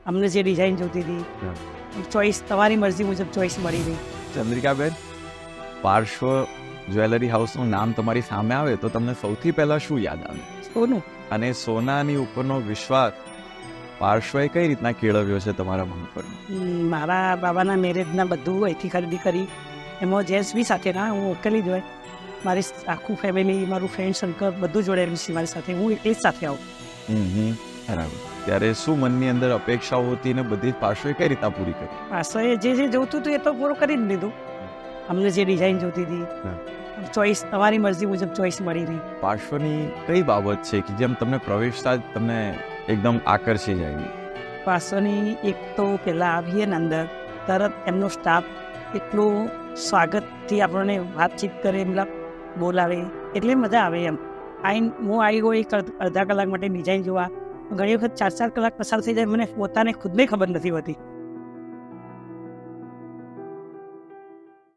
અમને જે ડિઝાઇન જોતી હતી ચોઈસ તમારી મરજી મુજબ ચોઈસ મળી રહી. ચંદ્રિકાબેન, પાર્શ્વ જ્વેલરી હાઉસનું નામ તમારી સામે આવે તો તમને સૌથી પહેલા શું યાદ આવે? સોનું અને સોનાની ઉપરનો વિશ્વાસ પાર્શ્વએ કઈ રીતના કેળવ્યો છે તમારા મન પર? મારા બાબાના મેરેજના બધું અહીંથી ખરીદી કરી. એમાં જેન્ટ્સ બી સાથે ના, હું એકલી જ હોય. મારી આખું ફેમિલી, મારું ફ્રેન્ડ સર્કલ બધું જોડેલું છે મારી સાથે. હું એકલી જ સાથે આવું. બરાબર. ત્યારે શું મનની અંદર અપેક્ષાઓ હતી ને બધી પાર્શ્વએ કઈ રીતના પૂરી કરી? પાછળ જે જોતું હતું એ તો પૂરું કરી જ લીધું. અમને જે ડિઝાઇન જોતી હતી ચોઈસ તમારી મરજી મુજબ ચોઈસ મળી રહી. પાર્શ્વની કઈ બાબત છે કે જેમ તમને પ્રવેશતા જ તમને એકદમ આકર્ષી જાય? પાછળની એક તો પહેલાં આવીએ ને અંદર તરત એમનો સ્ટાફ એટલું સ્વાગતથી આપણને વાતચીત કરે, મતલબ બોલાવે, એટલે મજા આવે એમ. હું આવી ગયો એક અડધા કલાક માટે ડિઝાઇન જોવા. ઘણી વખત 4 કલાક પસાર થઈ જાય, મને પોતાને ખુદને ખબર નથી હોતી.